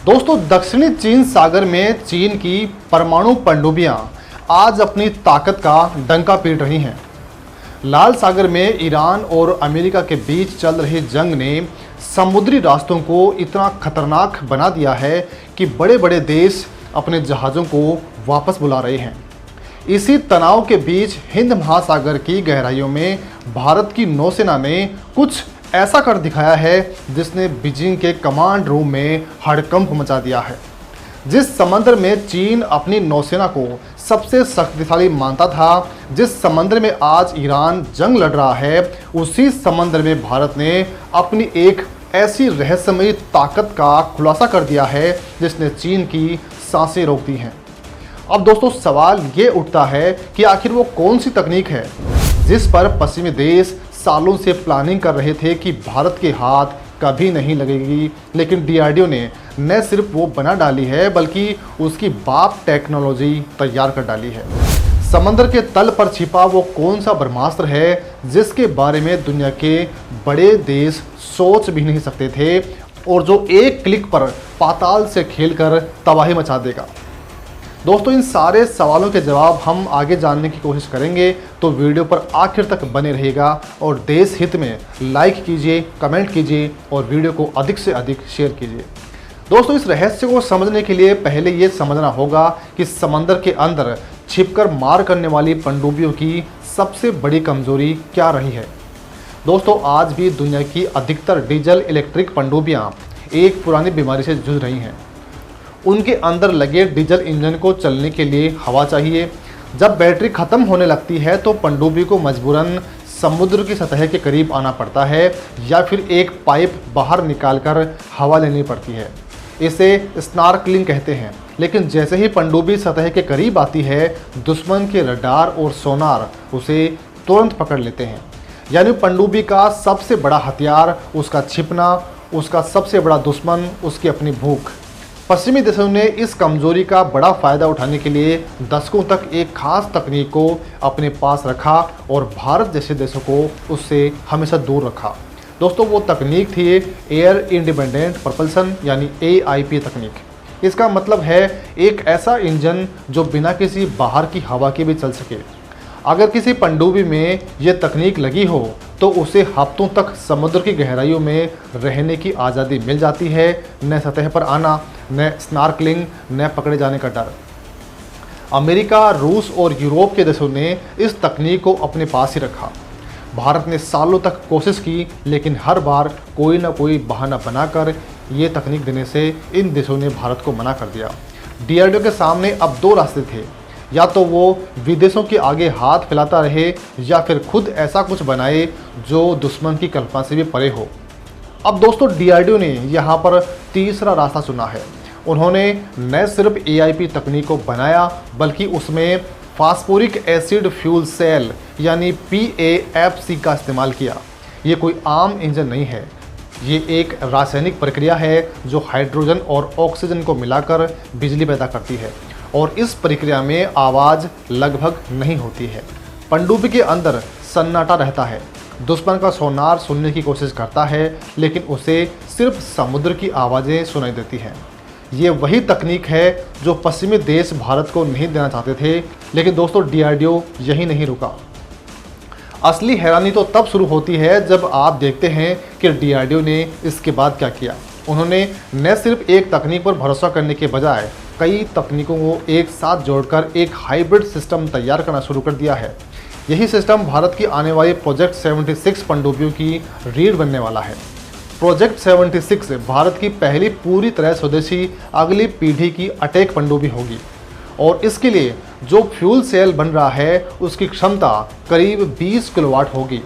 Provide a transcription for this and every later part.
दोस्तों, दक्षिणी चीन सागर में चीन की परमाणु पनडुब्बियां आज अपनी ताकत का डंका पीट रही हैं। लाल सागर में ईरान और अमेरिका के बीच चल रही जंग ने समुद्री रास्तों को इतना खतरनाक बना दिया है कि बड़े बड़े देश अपने जहाज़ों को वापस बुला रहे हैं। इसी तनाव के बीच हिंद महासागर की गहराइयों में भारत की नौसेना ने कुछ ऐसा कर दिखाया है जिसने बीजिंग के कमांड रूम में हड़कंप मचा दिया है। जिस समंदर में चीन अपनी नौसेना को सबसे शक्तिशाली मानता था, जिस समंदर में आज ईरान जंग लड़ रहा है, उसी समंदर में भारत ने अपनी एक ऐसी रहस्यमयी ताकत का खुलासा कर दिया है जिसने चीन की सांसें रोक दी हैं। अब दोस्तों, सवाल ये उठता है कि आखिर वो कौन सी तकनीक है जिस पर पश्चिमी देश सालों से प्लानिंग कर रहे थे कि भारत के हाथ कभी नहीं लगेगी, लेकिन डीआरडीओ ने न सिर्फ वो बना डाली है बल्कि उसकी बाप टेक्नोलॉजी तैयार कर डाली है। समंदर के तल पर छिपा वो कौन सा ब्रह्मास्त्र है जिसके बारे में दुनिया के बड़े देश सोच भी नहीं सकते थे और जो एक क्लिक पर पाताल से खेलकर तबाही मचा देगा। दोस्तों, इन सारे सवालों के जवाब हम आगे जानने की कोशिश करेंगे, तो वीडियो पर आखिर तक बने रहिएगा और देश हित में लाइक कीजिए, कमेंट कीजिए और वीडियो को अधिक से अधिक शेयर कीजिए। दोस्तों, इस रहस्य को समझने के लिए पहले ये समझना होगा कि समंदर के अंदर छिपकर मार करने वाली पनडुब्बियों की सबसे बड़ी कमजोरी क्या रही है। दोस्तों, आज भी दुनिया की अधिकतर डीजल इलेक्ट्रिक पनडुब्बियाँ एक पुरानी बीमारी से जूझ रही हैं। उनके अंदर लगे डीजल इंजन को चलने के लिए हवा चाहिए। जब बैटरी ख़त्म होने लगती है तो पनडुब्बी को मजबूरन समुद्र की सतह के करीब आना पड़ता है या फिर एक पाइप बाहर निकालकर हवा लेनी पड़ती है। इसे स्नॉर्कलिंग कहते हैं। लेकिन जैसे ही पनडुब्बी सतह के करीब आती है, दुश्मन के रडार और सोनार उसे तुरंत पकड़ लेते हैं। यानी पनडुब्बी का सबसे बड़ा हथियार उसका छिपना, उसका सबसे बड़ा दुश्मन उसकी अपनी भूख। पश्चिमी देशों ने इस कमजोरी का बड़ा फ़ायदा उठाने के लिए दशकों तक एक खास तकनीक को अपने पास रखा और भारत जैसे देशों को उससे हमेशा दूर रखा। दोस्तों, वो तकनीक थी एयर इंडिपेंडेंट propulsion यानी AIP तकनीक। इसका मतलब है एक ऐसा इंजन जो बिना किसी बाहर की हवा के भी चल सके। अगर किसी पनडुब्बी में ये तकनीक लगी हो तो उसे हफ्तों तक समुद्र की गहराइयों में रहने की आज़ादी मिल जाती है। न सतह पर आना, न स्नॉर्कलिंग, न पकड़े जाने का डर। अमेरिका, रूस और यूरोप के देशों ने इस तकनीक को अपने पास ही रखा। भारत ने सालों तक कोशिश की, लेकिन हर बार कोई ना कोई बहाना बनाकर ये तकनीक देने से इन देशों ने भारत को मना कर दिया। डीआरडीओ के सामने अब दो रास्ते थे, या तो वो विदेशों के आगे हाथ फैलाता रहे या फिर खुद ऐसा कुछ बनाए जो दुश्मन की कल्पना से भी परे हो। अब दोस्तों, डीआरडीओ ने यहाँ पर तीसरा रास्ता चुना है। उन्होंने न सिर्फ AIP तकनीक को बनाया बल्कि उसमें फास्फोरिक एसिड फ्यूल सेल यानी PAFC का इस्तेमाल किया। ये कोई आम इंजन नहीं है, ये एक रासायनिक प्रक्रिया है जो हाइड्रोजन और ऑक्सीजन को मिलाकर बिजली पैदा करती है और इस प्रक्रिया में आवाज़ लगभग नहीं होती है। पनडुब्बी के अंदर सन्नाटा रहता है। दुश्मन का सोनार सुनने की कोशिश करता है, लेकिन उसे सिर्फ समुद्र की आवाज़ें सुनाई देती हैं। ये वही तकनीक है जो पश्चिमी देश भारत को नहीं देना चाहते थे। लेकिन दोस्तों, डीआरडीओ यही नहीं रुका। असली हैरानी तो तब शुरू होती है जब आप देखते हैं कि डीआरडीओ ने इसके बाद क्या किया। उन्होंने न सिर्फ एक तकनीक पर भरोसा करने के बजाय कई तकनीकों को एक साथ जोड़कर एक हाइब्रिड सिस्टम तैयार करना शुरू कर दिया है। यही सिस्टम भारत की आने वाली प्रोजेक्ट 76 पनडुब्बियों की रीढ़ बनने वाला है। प्रोजेक्ट 76 भारत की पहली पूरी तरह स्वदेशी अगली पीढ़ी की अटैक पनडुब्बी होगी और इसके लिए जो फ्यूल सेल बन रहा है उसकी क्षमता करीब 20 किलोवाट होगी।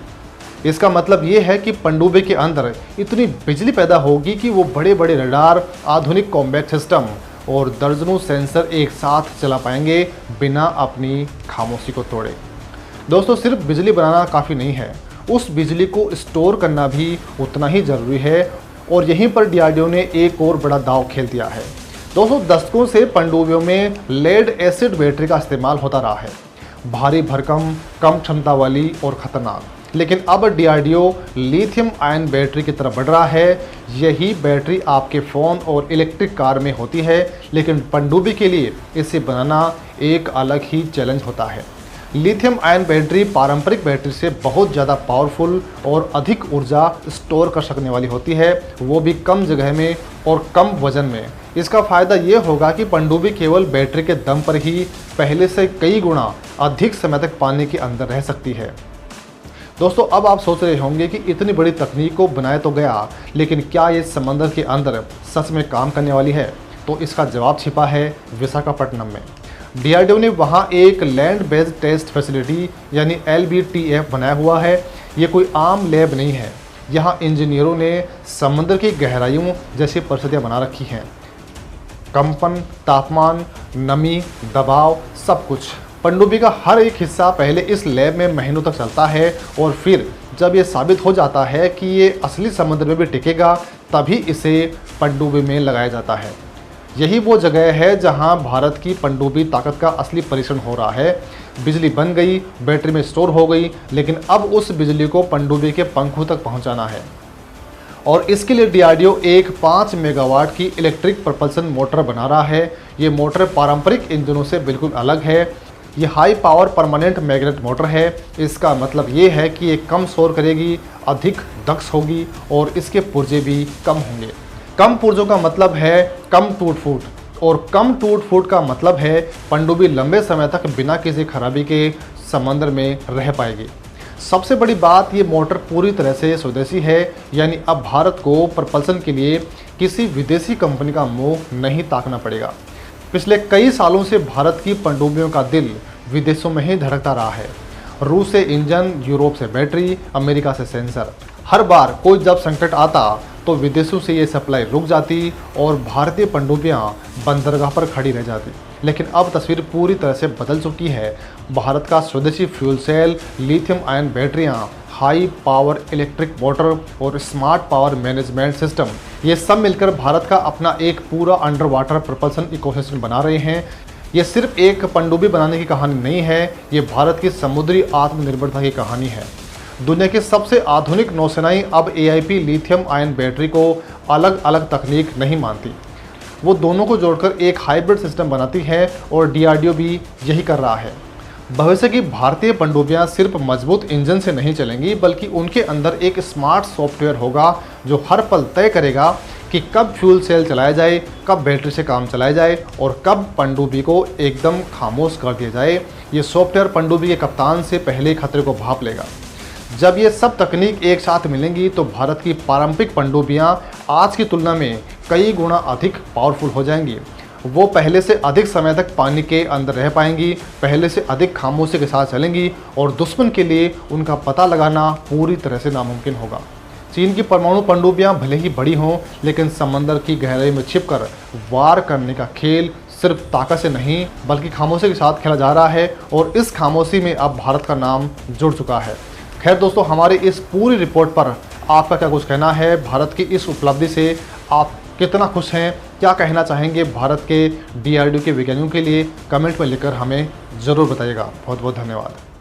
इसका मतलब ये है कि पनडुब्बी के अंदर इतनी बिजली पैदा होगी कि वो बड़े बड़े रडार, आधुनिक कॉम्बैट सिस्टम और दर्जनों सेंसर एक साथ चला पाएंगे बिना अपनी खामोशी को तोड़े। दोस्तों, सिर्फ बिजली बनाना काफ़ी नहीं है, उस बिजली को स्टोर करना भी उतना ही ज़रूरी है और यहीं पर डीआरडीओ ने एक और बड़ा दांव खेल दिया है। दोस्तों, दशकों से पनडुब्बियों में लेड एसिड बैटरी का इस्तेमाल होता रहा है। भारी भरकम, कम क्षमता वाली और ख़तरनाक। लेकिन अब डीआरडीओ लिथियम आयन बैटरी की तरफ बढ़ रहा है। यही बैटरी आपके फ़ोन और इलेक्ट्रिक कार में होती है, लेकिन पनडुब्बी के लिए इसे बनाना एक अलग ही चैलेंज होता है। लिथियम आयन बैटरी पारंपरिक बैटरी से बहुत ज़्यादा पावरफुल और अधिक ऊर्जा स्टोर कर सकने वाली होती है, वो भी कम जगह में और कम वजन में। इसका फ़ायदा ये होगा कि पनडुब्बी केवल बैटरी के दम पर ही पहले से कई गुना अधिक समय तक पानी के अंदर रह सकती है। दोस्तों, अब आप सोच रहे होंगे कि इतनी बड़ी तकनीक को बनाया तो गया, लेकिन क्या ये समंदर के अंदर सच में काम करने वाली है? तो इसका जवाब छिपा है विशाखापट्टनम में। डीआरडीओ ने वहाँ एक लैंड बेस्ड टेस्ट फैसिलिटी यानी LBTF बनाया हुआ है। ये कोई आम लैब नहीं है। यहाँ इंजीनियरों ने समुद्र की गहराइयों जैसी परिस्थितियाँ बना रखी हैं। कंपन, तापमान, नमी, दबाव, सब कुछ। पनडुब्बी का हर एक हिस्सा पहले इस लैब में महीनों तक चलता है और फिर जब ये साबित हो जाता है कि ये असली समुद्र में भी टिकेगा, तभी इसे पनडुब्बी में लगाया जाता है। यही वो जगह है जहां भारत की पनडुब्बी ताकत का असली परीक्षण हो रहा है। बिजली बन गई, बैटरी में स्टोर हो गई, लेकिन अब उस बिजली को पनडुब्बी के पंखों तक पहुंचाना है। और इसके लिए डीआरडीओ एक 5 मेगावाट की इलेक्ट्रिक propulsion मोटर बना रहा है। ये मोटर पारंपरिक इंजनों से बिल्कुल अलग है। ये high power permanent magnet motor है। इसका मतलब ये है कि ये कम शोर करेगी, अधिक दक्ष होगी और इसके पुर्जे भी कम होंगे। कम पुर्जों का मतलब है कम टूट फूट, और कम टूट फूट का मतलब है पनडुब्बी लंबे समय तक बिना किसी खराबी के समंदर में रह पाएगी। सबसे बड़ी बात, ये मोटर पूरी तरह से स्वदेशी है, यानी अब भारत को प्रपल्सन के लिए किसी विदेशी कंपनी का मुंह नहीं ताकना पड़ेगा। पिछले कई सालों से भारत की पनडुब्बियों का दिल विदेशों में ही धड़कता रहा है। रूस से इंजन, यूरोप से बैटरी, अमेरिका से सेंसर। हर बार कोई जब संकट आता तो विदेशों से ये सप्लाई रुक जाती और भारतीय पनडुब्बियां बंदरगाह पर खड़ी रह जाती। लेकिन अब तस्वीर पूरी तरह से बदल चुकी है। भारत का स्वदेशी फ्यूल सेल, लिथियम आयन बैटरियां, हाई पावर इलेक्ट्रिक मोटर और स्मार्ट पावर मैनेजमेंट सिस्टम, ये सब मिलकर भारत का अपना एक पूरा अंडर वाटर प्रपल्सन इकोसिस्टम बना रहे हैं। ये सिर्फ एक पनडुब्बी बनाने की कहानी नहीं है, ये भारत की समुद्री आत्मनिर्भरता की कहानी है। दुनिया की सबसे आधुनिक नौसेनाएं अब AIP लिथियम आयन बैटरी को अलग अलग तकनीक नहीं मानती। वो दोनों को जोड़कर एक हाइब्रिड सिस्टम बनाती है और डीआरडीओ भी यही कर रहा है। भविष्य की भारतीय पनडुब्बियां सिर्फ मजबूत इंजन से नहीं चलेंगी, बल्कि उनके अंदर एक स्मार्ट सॉफ्टवेयर होगा जो हर पल तय करेगा कि कब फ्यूल सेल चलाया जाए, कब बैटरी से काम चलाया जाए और कब पनडुब्बी को एकदम खामोश कर दिया जाए। ये सॉफ्टवेयर पनडुब्बी के कप्तान से पहले खतरे को भांप लेगा। जब ये सब तकनीक एक साथ मिलेंगी तो भारत की पारंपरिक पनडुब्बियां आज की तुलना में कई गुना अधिक पावरफुल हो जाएंगी। वो पहले से अधिक समय तक पानी के अंदर रह पाएंगी, पहले से अधिक खामोशी के साथ चलेंगी और दुश्मन के लिए उनका पता लगाना पूरी तरह से नामुमकिन होगा। चीन की परमाणु पनडुब्बियां भले ही बड़ी हों, लेकिन समंदर की गहराई में छिपकर वार करने का खेल सिर्फ ताकत से नहीं बल्कि खामोशी के साथ खेला जा रहा है, और इस खामोशी में अब भारत का नाम जुड़ चुका है। खैर दोस्तों, हमारी इस पूरी रिपोर्ट पर आपका क्या कुछ कहना है? भारत की इस उपलब्धि से आप कितना खुश हैं? क्या कहना चाहेंगे भारत के डीआरडीओ के वैज्ञानिकों के लिए? कमेंट में लिखकर हमें ज़रूर बताइएगा। बहुत बहुत धन्यवाद।